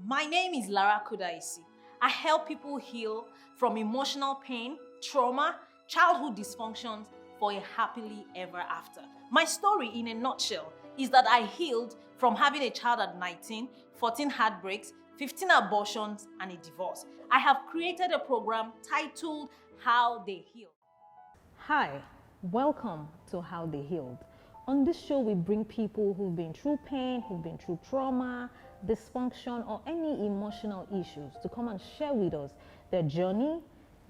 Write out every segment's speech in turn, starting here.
My name is Lara KUDAYISI. I help people heal from emotional pain, trauma, childhood dysfunctions for a happily ever after. My story in a nutshell is that I healed from having a child at 19, 14 heartbreaks, 15 abortions, and a divorce. I have created a program titled How They Heal. Hi, welcome to How They Healed. On this show, we bring people who've been through pain, who've been through trauma, dysfunction, or any emotional issues to come and share with us their journey,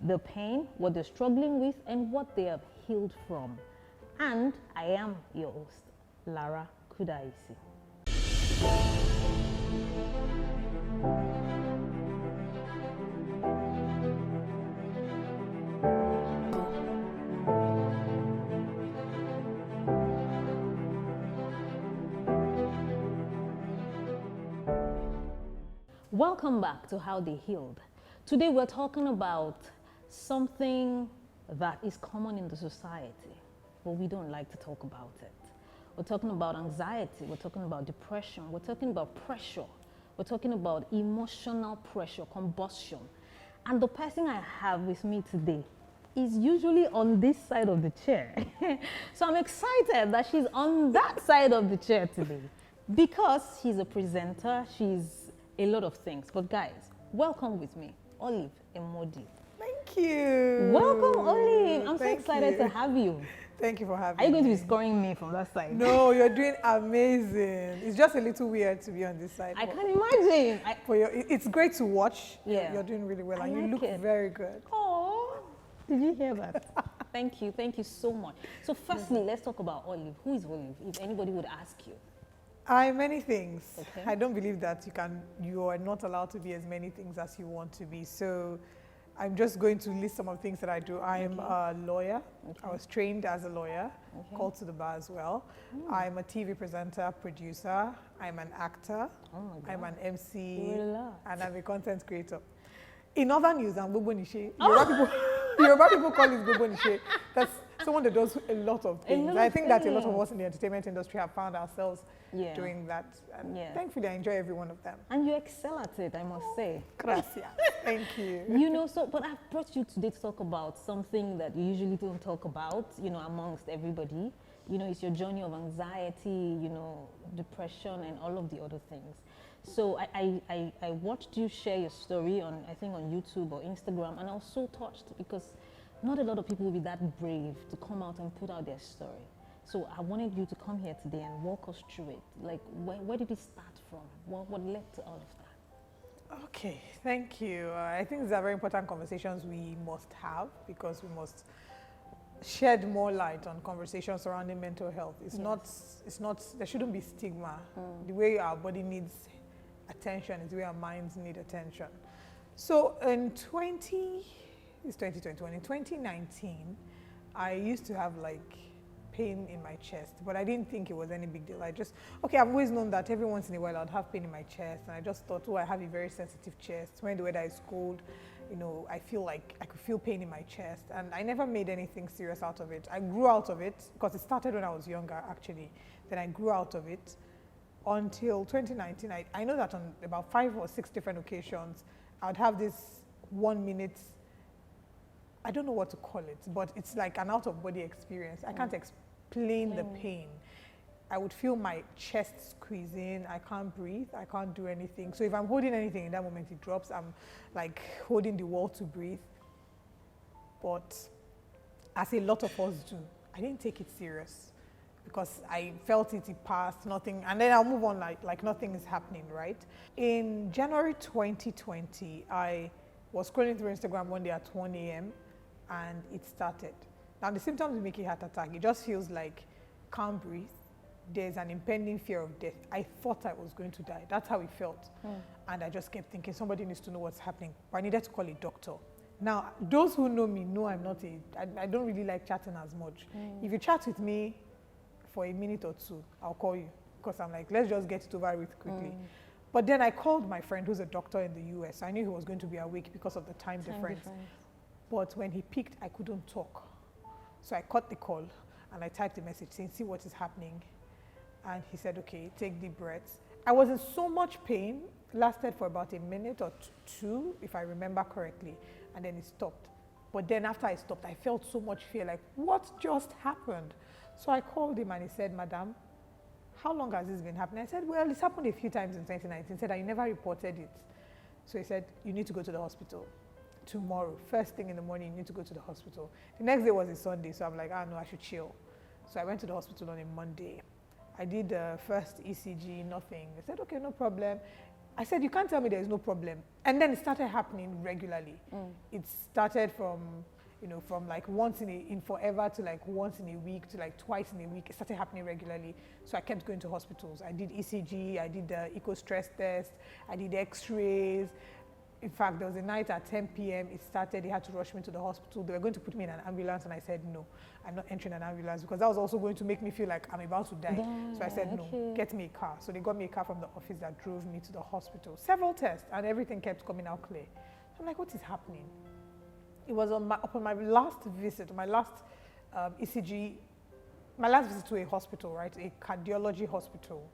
the pain, what they're struggling with, and what they have healed from. And I am your host, Lara KUDAYISI. Welcome back to How They Healed. Today we're talking about something that is common in the society, but we don't like to talk about it. We're talking about anxiety, we're talking about depression, we're talking about pressure, we're talking about emotional pressure, combustion. And the person I have with me today is usually on this side of the chair. So I'm excited that she's on that side of the chair today because she's a presenter, she's a lot of things. But guys, welcome with me, Olive Emodi. Thank you. Welcome, Olive. I'm so excited to have you. Thank you for having me. Are you going to be scoring me from that side? No, you're doing amazing. It's just a little weird to be on this side. I can imagine. It's great to watch. Yeah. You're doing really well, and like you look it. very good. Oh, did you hear that? Thank you so much. So firstly, let's talk about Olive. Who is Olive, if anybody would ask you? I'm many things. Okay. I don't believe that you are not allowed to be as many things as you want to be. So I'm just going to list some of the things that I do. I'm a lawyer. Okay. I was trained as a lawyer, Okay. called to the bar as well. I'm a TV presenter, producer. I'm an actor. Oh my God. I'm an MC. You're a lot. And I'm a content creator. In other news, I'm Bobo Nishe. Yoruba people call it Bobo Nishe. That's someone that does a lot of things. I think that a lot of us in the entertainment industry have found ourselves doing that. And thankfully, I enjoy every one of them. And you excel at it, I must say. Gracias. Thank you. But I've brought you today to talk about something that you usually don't talk about, amongst everybody. It's your journey of anxiety, depression, and all of the other things. So I watched you share your story on YouTube or Instagram, and I was so touched because not a lot of people will be that brave to come out and put out their story. So I wanted you to come here today and walk us through it. Like, where did it start from? What led to all of that? Okay, thank you. I think these are very important conversations we must have because we must shed more light on conversations surrounding mental health. It's not, there shouldn't be stigma. The way our body needs attention is the way our minds need attention. So in 2019, I used to have like pain in my chest, but I didn't think it was any big deal. I've always known that every once in a while I'd have pain in my chest, and I just thought, I have a very sensitive chest. When the weather is cold, I feel like I could feel pain in my chest, and I never made anything serious out of it. I grew out of it because it started when I was younger, actually. Then I grew out of it until 2019. I know that on about 5 or 6 different occasions, I'd have this 1 minute, I don't know what to call it, but it's like an out-of-body experience. I can't explain the pain. I would feel my chest squeezing. I can't breathe. I can't do anything. So if I'm holding anything in that moment, it drops. I'm like holding the wall to breathe. But as a lot of us do, I didn't take it serious because I felt it passed, nothing, and then I'll move on like nothing is happening, right? In January 2020, I was scrolling through Instagram one day at 1 a.m. and it started. Now the symptoms will make a heart attack. It just feels like can't breathe. There's an impending fear of death. I thought I was going to die. That's how it felt. And I just kept thinking somebody needs to know what's happening. But I needed to call a doctor. Now, those who know me know I don't really like chatting as much. If you chat with me for a minute or two, I'll call you because I'm like, let's just get it over with quickly. But then I called my friend who's a doctor in the US. I knew he was going to be awake because of the time difference. But when he picked, I couldn't talk. So I cut the call and I typed a message saying, see what is happening. And he said, okay, take deep breaths. I was in so much pain lasted for about a minute or two, if I remember correctly, and then it stopped. But then after I stopped, I felt so much fear, like, what just happened? So I called him and he said, Madam, how long has this been happening? I said, well, it's happened a few times in 2019. He said, I never reported it. So he said, you need to go to the hospital tomorrow. First thing in the morning, you need to go to the hospital. The next day was a Sunday, so I'm like, no, I should chill. So I went to the hospital on a Monday. I did the first ECG, nothing. They said, okay, no problem. I said, you can't tell me there's no problem. And then it started happening regularly. It started from, from like once in forever to like once in a week to like twice in a week. It started happening regularly. So I kept going to hospitals. I did ECG, I did the eco stress test, I did x-rays. In fact, there was a night at 10 p.m. It started, they had to rush me to the hospital. They were going to put me in an ambulance and I said, no, I'm not entering an ambulance because that was also going to make me feel like I'm about to die. So I said, no, get me a car. So they got me a car from the office that drove me to the hospital. Several tests and everything kept coming out clear. I'm like, what is happening? It was upon my last visit, my last ECG, my last visit to a hospital, right, a cardiology hospital.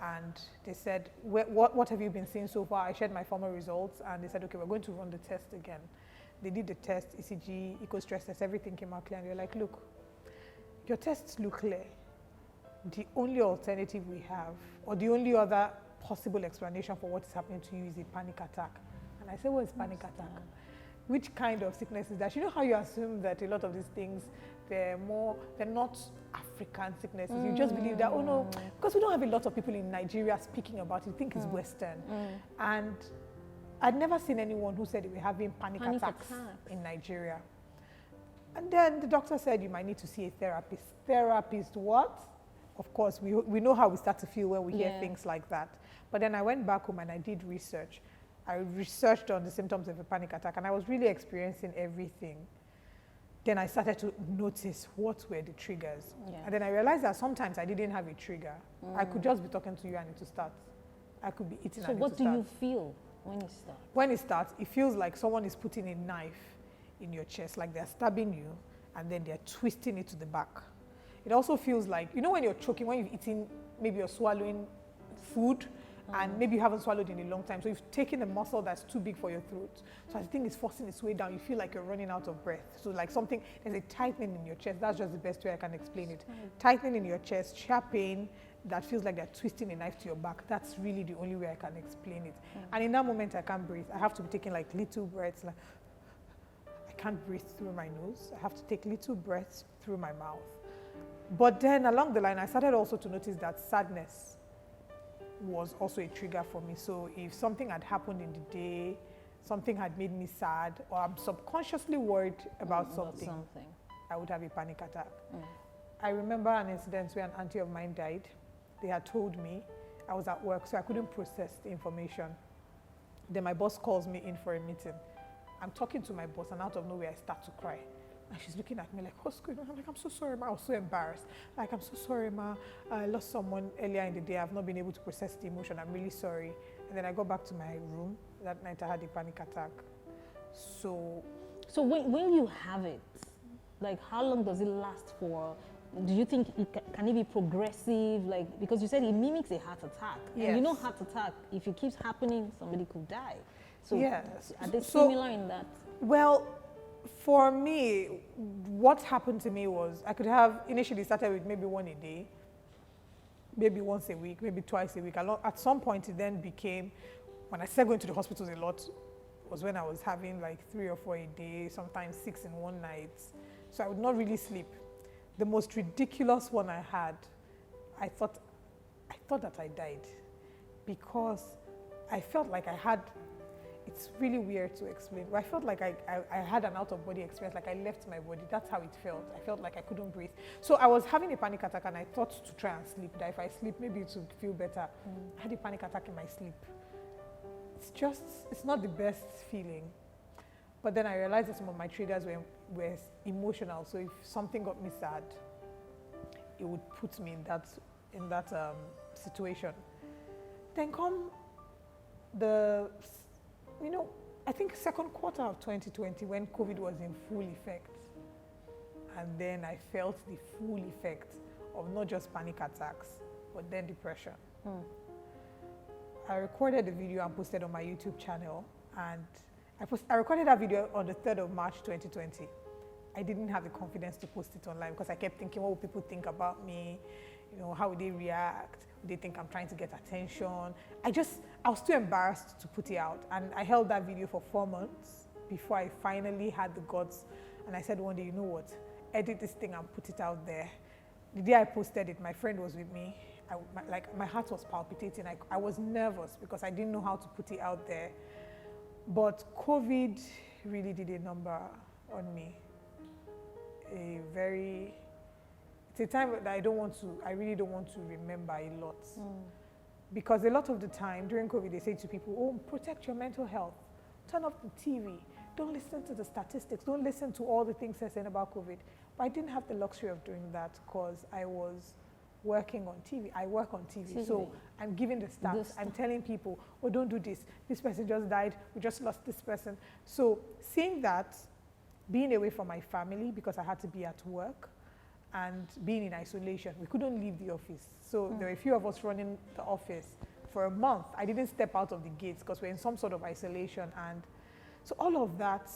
And they said, what have you been seeing so far? I shared my former results and they said, okay, we're going to run the test again. They did the test, ECG, eco stress test, everything came out clear. And they're like, look, your tests look clear. The only alternative we have, or the only other possible explanation for what is happening to you is a panic attack. And I said, what is panic attack? Which kind of sickness is that? You know how you assume that a lot of these things, they're not African sicknesses. You just believe that, oh no, because we don't have a lot of people in Nigeria speaking about it. You think it's Western. And I'd never seen anyone who said they were having panic attacks in Nigeria. And then the doctor said, you might need to see a therapist. Therapist what? Of course, we know how we start to feel when we hear things like that. But then I went back home and I did research. I researched on the symptoms of a panic attack and I was really experiencing everything. Then I started to notice what were the triggers. And then I realized that sometimes I didn't have a trigger. I could just be talking to you and it to start. I could be eating and it to start. So what do you feel when it starts? When it starts, it feels like someone is putting a knife in your chest, like they're stabbing you and then they're twisting it to the back. It also feels like, you know when you're choking, when you've eaten, maybe you're swallowing food, and maybe you haven't swallowed in a long time. So you've taken a muscle that's too big for your throat. So as the thing is forcing its way down, you feel like you're running out of breath. So like something, there's a tightening in your chest. That's just the best way I can explain it. Tightening in your chest, sharp pain, that feels like they're twisting a knife to your back. That's really the only way I can explain it. And in that moment, I can't breathe. I have to be taking like little breaths. Like, I can't breathe through my nose. I have to take little breaths through my mouth. But then along the line, I started also to notice that sadness was also a trigger for me. So if something had happened in the day, something had made me sad, or I'm subconsciously worried about something, I would have a panic attack. I remember an incident where an auntie of mine died. They had told me, I was at work, so I couldn't process the information. Then my boss calls me in for a meeting. I'm talking to my boss, and out of nowhere, I start to cry. And she's looking at me like, what's going on? I'm like, I'm so sorry, ma. I was so embarrassed. Like, I'm so sorry, ma. I lost someone earlier in the day. I've not been able to process the emotion. I'm really sorry. And then I got back to my room. That night, I had a panic attack. So when you have it, like, how long does it last for? Do you think can it be progressive? Like, because you said it mimics a heart attack. Yes. And you know heart attack, if it keeps happening, somebody could die. So yes. Are they similar in that? Well, for me, what happened to me was I could have initially started with maybe one a day, maybe once a week, maybe twice a week. At some point, it then became, when I started going to the hospitals a lot, was when I was having like 3 or 4 a day, sometimes 6 in one night. So I would not really sleep. The most ridiculous one I had, I thought that I died because I felt like I had, it's really weird to explain, but I felt like I had an out-of-body experience, like I left my body. That's how it felt. I felt like I couldn't breathe. So I was having a panic attack and I thought to try and sleep, that if I sleep, maybe it would feel better. I had a panic attack in my sleep. It's not the best feeling. But then I realized that some of my triggers were emotional. So if something got me sad, it would put me in that situation. Then come I think second quarter of 2020 when COVID was in full effect. And then I felt the full effect of not just panic attacks, but then depression. I recorded the video and posted on my YouTube channel, and I recorded that video on the 3rd of March 2020. I didn't have the confidence to post it online because I kept thinking, what will people think about me? You know, how would they react? Would they think I'm trying to get attention? I was too embarrassed to put it out, and I held that video for 4 months before I finally had the guts, and I said one day, you know what, edit this thing and put it out there. The day I posted it, my friend was with me. My heart was palpitating. I was nervous because I didn't know how to put it out there. But COVID really did a number on me. It's a time that I really don't want to remember a lot. Because a lot of the time during COVID, they say to people, oh, protect your mental health. Turn off the TV. Don't listen to the statistics. Don't listen to all the things they're saying about COVID. But I didn't have the luxury of doing that because I was working on TV. I work on TV. So I'm giving the stats. I'm telling people, oh, don't do this. This person just died. We just lost this person. So seeing that, being away from my family because I had to be at work, and being in isolation, we couldn't leave the office. So there were a few of us running the office for a month. I didn't step out of the gates because we're in some sort of isolation. And so all of that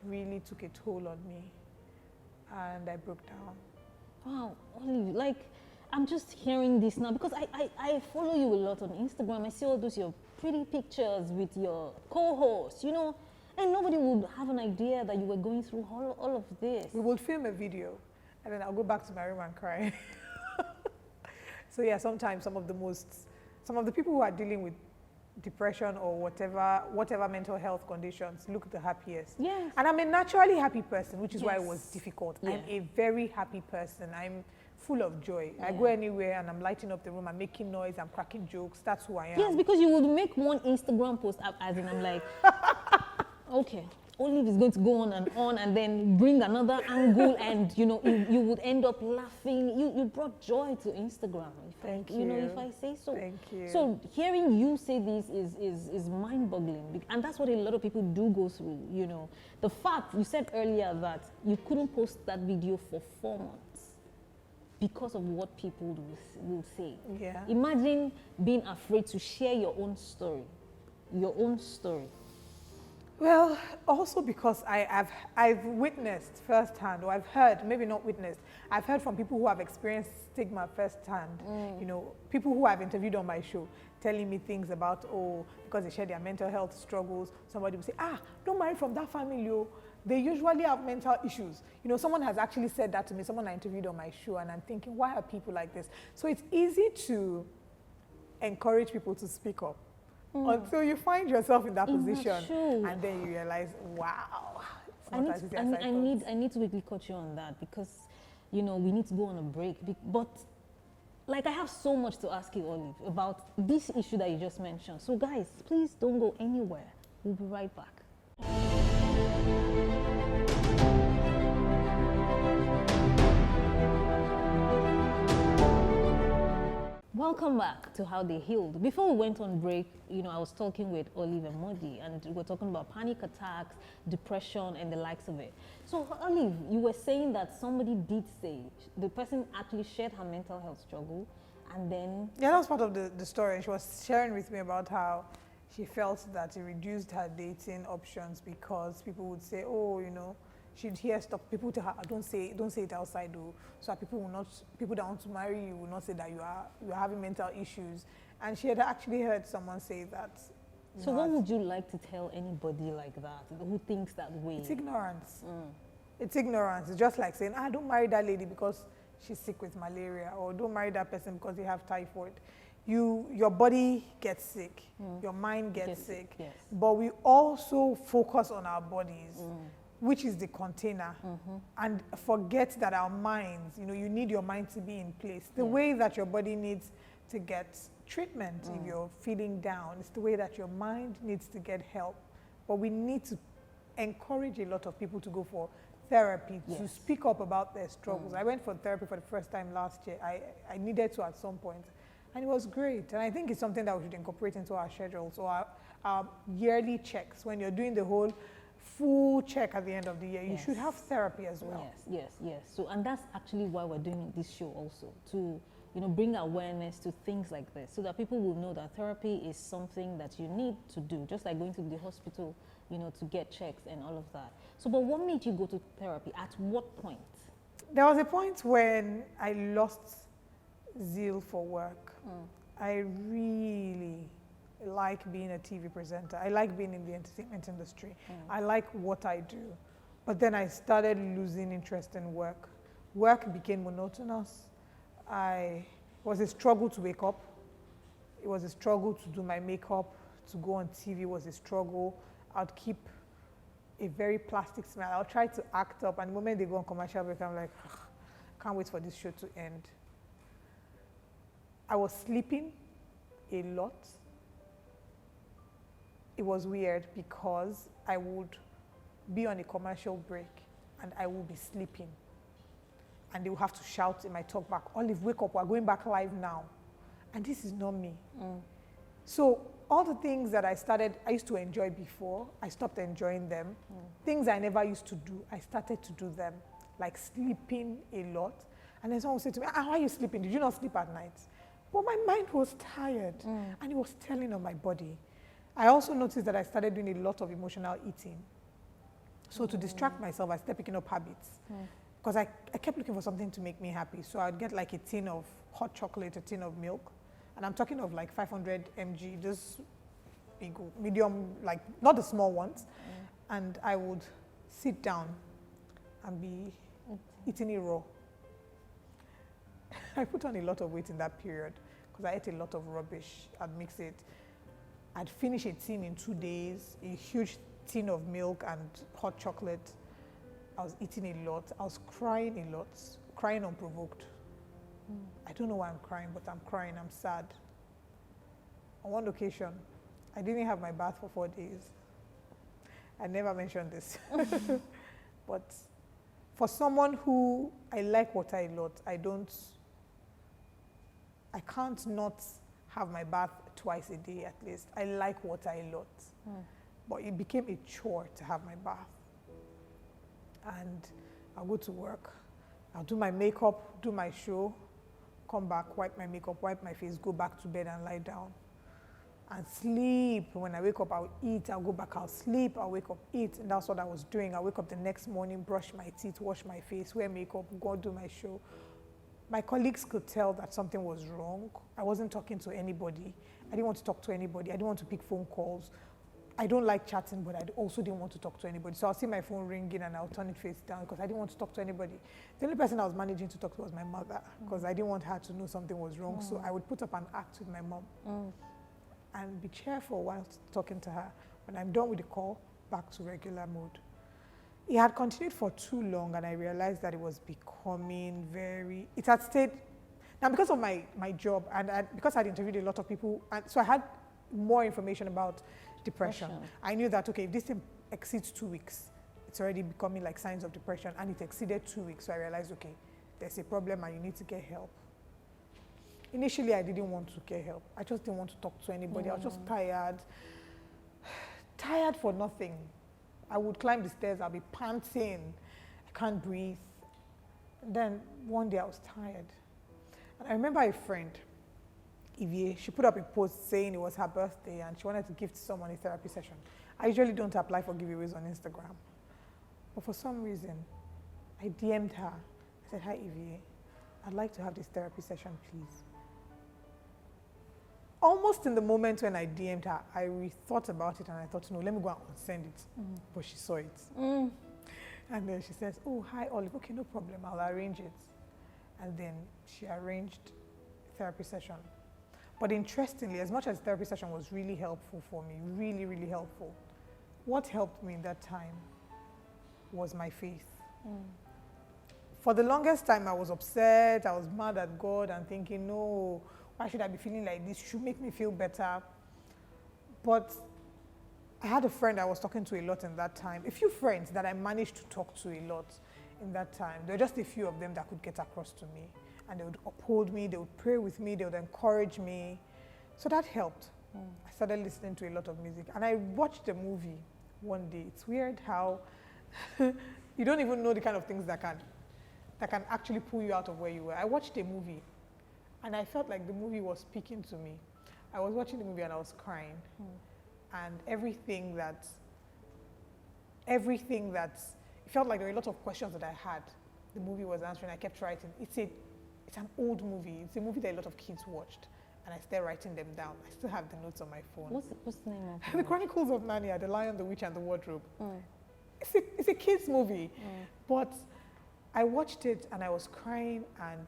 really took a toll on me. And I broke down. Wow, Olive, like, I'm just hearing this now because I follow you a lot on Instagram. I see all those your pretty pictures with your co-hosts, you know, and nobody would have an idea that you were going through all of this. We would film a video, and then I'll go back to my room and cry. So yeah, sometimes some of the people who are dealing with depression or whatever mental health conditions look the happiest. Yes. And I'm a naturally happy person, which is why it Yes. was difficult. Yeah. I'm a very happy person. I'm full of joy. I go anywhere and I'm lighting up the room, I'm making noise, I'm cracking jokes. That's who I am. Yes, because you would make one Instagram post as in I'm like, okay, Olive is going to go on and then bring another angle, and you know you would end up laughing. You brought joy to Instagram. Thank you. You know, if I say so. Thank you. So hearing you say this is mind-boggling, and that's what a lot of people do go through. You know, the fact you said earlier that you couldn't post that video for 4 months because of what people will say. Yeah. Imagine being afraid to share your own story. Your own story. Well, also because I've witnessed firsthand, or I've heard, maybe not witnessed, I've heard from people who have experienced stigma firsthand. You know, people who I've interviewed on my show telling me things about, oh, because they share their mental health struggles, somebody will say, don't marry from that family, oh. They usually have mental issues. You know, someone has actually said that to me, someone I interviewed on my show, and I'm thinking, why are people like this? So it's easy to encourage people to speak up. Until you find yourself in that position, and then you realize, wow, it's not as easy as I thought. I need to quickly cut you on that because, you know, we need to go on a break. But, like, I have so much to ask you, Olive, about this issue that you just mentioned. So, guys, please don't go anywhere. We'll be right back. Welcome back to How They Healed. Before we went on break, you know, I was talking with Olive and Emodi, and we were talking about panic attacks, depression, and the likes of it. So, Olive, you were saying that somebody did say, the person actually shared her mental health struggle, and then... Yeah, that was part of the story. She was sharing with me about how she felt that it reduced her dating options because people would say, oh, you know, she'd hear stuff. People tell her, don't say it outside, though. So people that want to marry you will not say that you are having mental issues. And she had actually heard someone say that. So what would you like to tell anybody like that who thinks that way? It's ignorance. It's ignorance. It's just like saying, don't marry that lady because she's sick with malaria, or don't marry that person because they have typhoid. Your body gets sick, your mind gets sick. Yes. But we also focus on our bodies. Which is the container, and forget that our minds, you know, you need your mind to be in place. The way that your body needs to get treatment if you're feeling down, it's the way that your mind needs to get help. But we need to encourage a lot of people to go for therapy, to speak up about their struggles. I went for therapy for the first time last year. I needed to at some point, and it was great. And I think it's something that we should incorporate into our schedules, or our yearly checks. When you're doing the whole full check at the end of the year, you should have therapy as well. Yes. So, and that's actually why we're doing this show also, to bring awareness to things like this so that people will know that therapy is something that you need to do, just like going to the hospital, to get checks and all of that. So, but what made you go to therapy? At what point? There was a point when I lost zeal for work. I really like being a TV presenter. I like being in the entertainment industry. I like what I do. But then I started losing interest in work. Work became monotonous. It was a struggle to wake up. It was a struggle to do my makeup, to go on TV was a struggle. I'd keep a very plastic smile. I'll try to act up, and the moment they go on commercial break, I'm like, can't wait for this show to end. I was sleeping a lot. It was weird because I would be on a commercial break and I would be sleeping. And they would have to shout in my talk back, Olive, wake up, we're going back live now. And this is not me. So all the things that I used to enjoy before, I stopped enjoying them. Things I never used to do, I started to do them, like sleeping a lot. And then someone would say to me, why are you sleeping? Did you not sleep at night? But my mind was tired and it was telling on my body. I also noticed that I started doing a lot of emotional eating. So to distract myself, I started picking up habits. Because I kept looking for something to make me happy. So I'd get like a tin of hot chocolate, a tin of milk. And I'm talking of like 500 mg, just big, medium, like not the small ones. And I would sit down and be eating it raw. I put on a lot of weight in that period because I ate a lot of rubbish. I'd mix it. I'd finish a tin in 2 days, a huge tin of milk and hot chocolate. I was eating a lot. I was crying a lot, crying unprovoked. I don't know why I'm crying, but I'm crying. I'm sad. On one occasion, I didn't have my bath for 4 days. I never mentioned this. But for someone who I like water a lot, I can't not have my bath twice a day at least. I like water a lot. But it became a chore to have my bath. And I'll go to work, I'll do my makeup, do my show, come back, wipe my makeup, wipe my face, go back to bed and lie down. And sleep. When I wake up, I'll eat, I'll go back, I'll sleep, I'll wake up, eat. And that's what I was doing. I'll wake up the next morning, brush my teeth, wash my face, wear makeup, go do my show. My colleagues could tell that something was wrong. I wasn't talking to anybody. I didn't want to talk to anybody. I didn't want to pick phone calls. I don't like chatting, but I also didn't want to talk to anybody. So I'll see my phone ringing and I'll turn it face down because I didn't want to talk to anybody. The only person I was managing to talk to was my mother because I didn't want her to know something was wrong. So I would put up an act with my mom and be cheerful while talking to her. When I'm done with the call, back to regular mode. It had continued for too long and I realized that it was becoming it had stayed, now because of my job and because I'd interviewed a lot of people, and so I had more information about depression. I knew that, okay, if this thing exceeds 2 weeks, it's already becoming like signs of depression, and it exceeded 2 weeks. So I realized, okay, there's a problem and you need to get help. Initially, I didn't want to get help. I just didn't want to talk to anybody. I was just tired for nothing. I would climb the stairs, I'll be panting, I can't breathe. And then one day I was tired. And I remember a friend, Evie, she put up a post saying it was her birthday and she wanted to gift someone a therapy session. I usually don't apply for giveaways on Instagram. But for some reason, I DM'd her. I said, hi Evie, I'd like to have this therapy session, please. Almost in the moment when I DM'd her, I rethought about it and I thought, no, let me go and send it. But she saw it. And then she says, oh, hi Olive, okay, no problem, I'll arrange it. And then she arranged a therapy session. But interestingly, as much as therapy session was really helpful for me, really, really helpful, what helped me in that time was my faith. For the longest time, I was upset, I was mad at God and thinking, no, why should I be feeling like this? It should make me feel better. But I had a friend I was talking to a lot in that time, a few friends that I managed to talk to a lot in that time. There were just a few of them that could get across to me. And they would uphold me, they would pray with me, they would encourage me. So that helped. I started listening to a lot of music. And I watched a movie one day. It's weird how you don't even know the kind of things that can actually pull you out of where you were. I watched a movie And I felt like the movie was speaking to me. I was watching the movie and I was crying. And everything that, it felt like there were a lot of questions that I had. The movie was answering, I kept writing. It's an old movie. It's a movie that a lot of kids watched. And I started writing them down. I still have the notes on my phone. What's the name of it? The Chronicles of Narnia, The Lion, the Witch, and the Wardrobe. It's a kid's movie. But I watched it and I was crying and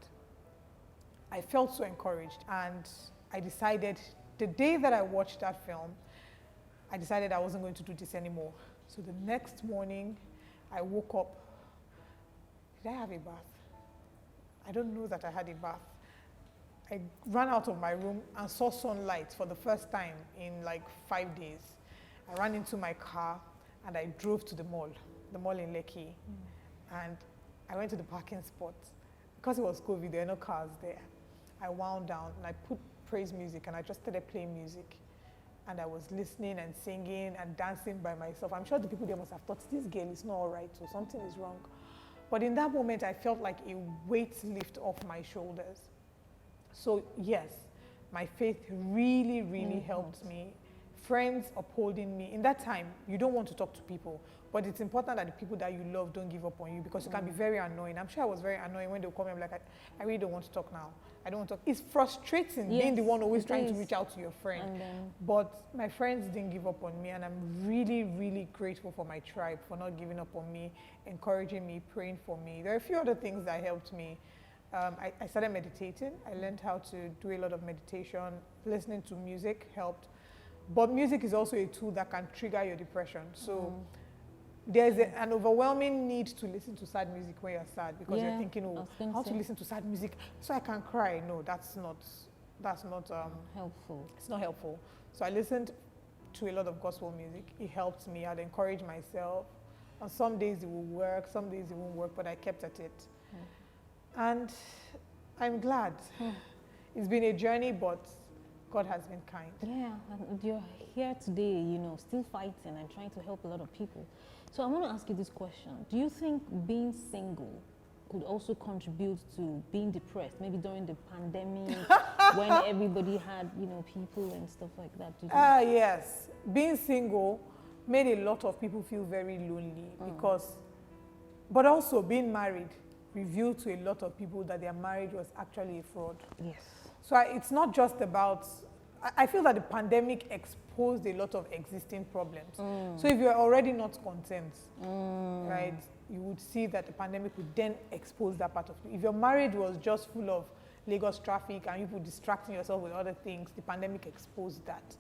I felt so encouraged. And I decided, the day that I watched that film, I decided I wasn't going to do this anymore. So the next morning, I woke up. Did I have a bath? I don't know that I had a bath. I ran out of my room and saw sunlight for the first time in like 5 days. I ran into my car and I drove to the mall in Lekki. And I went to the parking spot. Because it was COVID, there were no cars there. I wound down and I put praise music and I just started playing music. And I was listening and singing and dancing by myself. I'm sure the people there must have thought, this girl is not all right, so something is wrong. But in that moment, I felt like a weight lift off my shoulders. So yes, my faith really, really helped me. Friends upholding me. In that time, you don't want to talk to people, but it's important that the people that you love don't give up on you because you can be very annoying. I'm sure I was very annoying when they would call me. I'm like, I really don't want to talk now. I don't want to talk. It's frustrating being the one always trying to reach out to your friend. But my friends didn't give up on me, and I'm really, really grateful for my tribe for not giving up on me, encouraging me, praying for me. There are a few other things that helped me. I started meditating. I learned how to do a lot of meditation. Listening to music helped. But music is also a tool that can trigger your depression. So there's an overwhelming need to listen to sad music when you're sad because you're thinking, oh, how to listen to sad music so I can cry. No, that's not helpful. It's not helpful. So I listened to a lot of gospel music. It helped me. I'd encourage myself. On some days it will work, some days it won't work, but I kept at it. And I'm glad. It's been a journey, but God has been kind. Yeah, and you're here today, still fighting and trying to help a lot of people. So I want to ask you this question. Do you think being single could also contribute to being depressed, maybe during the pandemic when everybody had, people and stuff like that? Yes. Being single made a lot of people feel very lonely but also being married revealed to a lot of people that their marriage was actually a fraud. Yes. So it's not just about, I feel that the pandemic exposed a lot of existing problems. So if you're already not content, right, you would see that the pandemic would then expose that part of you. If your marriage was just full of Lagos traffic and people distracting yourself with other things, the pandemic exposed that.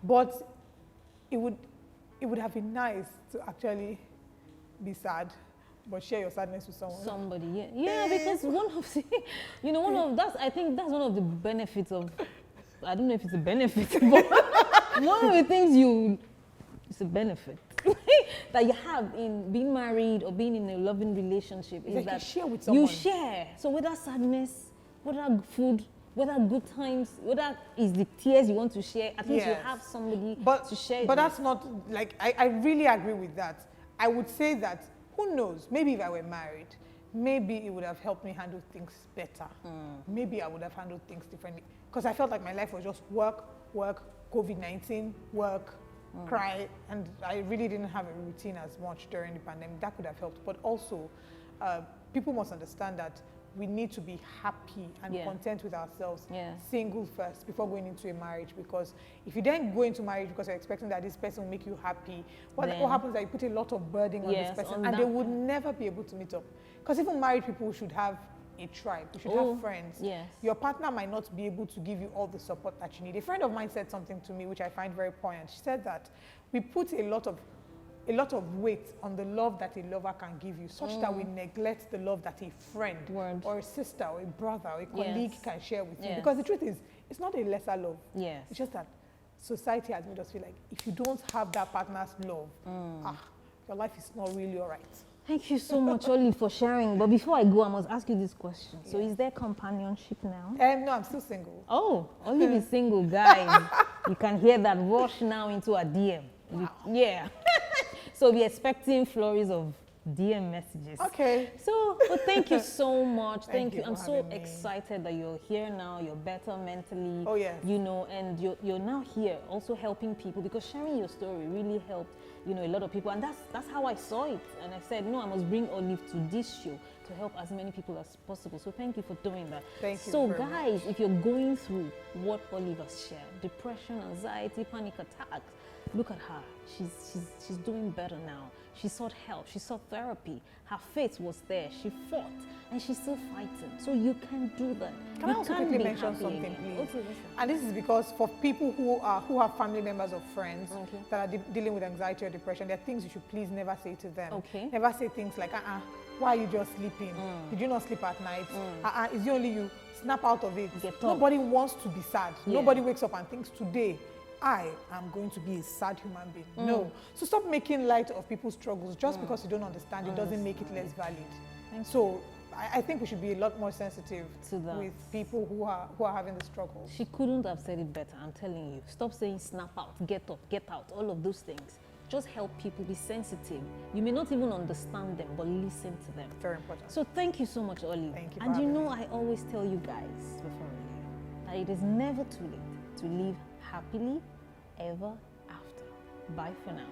But it would have been nice to actually be sad, but share your sadness with someone. Somebody, yeah, because I think that's one of the benefits of, I don't know if it's a benefit, but one of the things it's a benefit that you have in being married or being in a loving relationship is that you share with someone. You share. So whether sadness, whether food, whether good times, whether it's the tears you want to share, at least you have somebody to share. But that's not, like, I really agree with that. I would say that, who knows, maybe if I were married, maybe it would have helped me handle things better. Maybe I would have handled things differently. Because I felt like my life was just work, COVID-19, work, cry, and I really didn't have a routine as much during the pandemic. That could have helped. But also, people must understand that we need to be happy and content with ourselves, single first, before going into a marriage. Because if you then go into marriage because you're expecting that this person will make you happy, what happens is that you put a lot of burden on this person, and they would never be able to meet up. Because even married people should have a tribe, you should have friends. Your partner might not be able to give you all the support that you need. A friend of mine said something to me which I find very poignant. She said that we put a lot of weight on the love that a lover can give you, such that we neglect the love that a friend or a sister or a brother or a colleague can share with you. Because the truth is, it's not a lesser love. It's just that society has made us feel like if you don't have that partner's love, your life is not really all right. Thank you so much, Oli, for sharing. But before I go, I must ask you this question. So is there companionship now? No, I'm still single. Oh, only be single, guys. You can hear that rush now into a DM. Yeah. So be expecting flurries of DM messages. Okay. So, but thank you so much. Thank Thank you. you I'm for so having me. excited that you're here now. You're better mentally. Oh, yes. You know, and you're now here also helping people, because sharing your story really helped, you know, a lot of people. And that's how I saw it. And I said, no, I must bring Olive to this show to help as many people as possible. So thank you for doing that. Thank you So very guys, if you're going through what Olive has shared, depression, anxiety, panic attacks, look at her. She's doing better now. She sought help. She sought therapy. Her faith was there. She fought, and she's still fighting. So you can do that. Can you I also can't quickly be mention happy something, again. please? Okay, listen. And this is because for people who have family members or friends Okay. that are dealing with anxiety or depression, there are things you should please never say to them. Okay. Never say things like, why are you just sleeping? Did you not sleep at night? Is it only you? Snap out of it. Get up. Nobody wants to be sad. Yeah. Nobody wakes up and thinks, today, I am going to be a sad human being. No. So stop making light of people's struggles. Just because you don't understand, it doesn't make it less valid. So I think we should be a lot more sensitive To that. with people who are having the struggle. She couldn't have said it better, I'm telling you. Stop saying snap out, get up, get out, all of those things. Just help people be sensitive. You may not even understand them, but listen to them. Very important. So thank you so much, Olive. Thank you for And you having know, me. I always tell you guys before we leave that it is never too late to live happily ever after. Bye for now.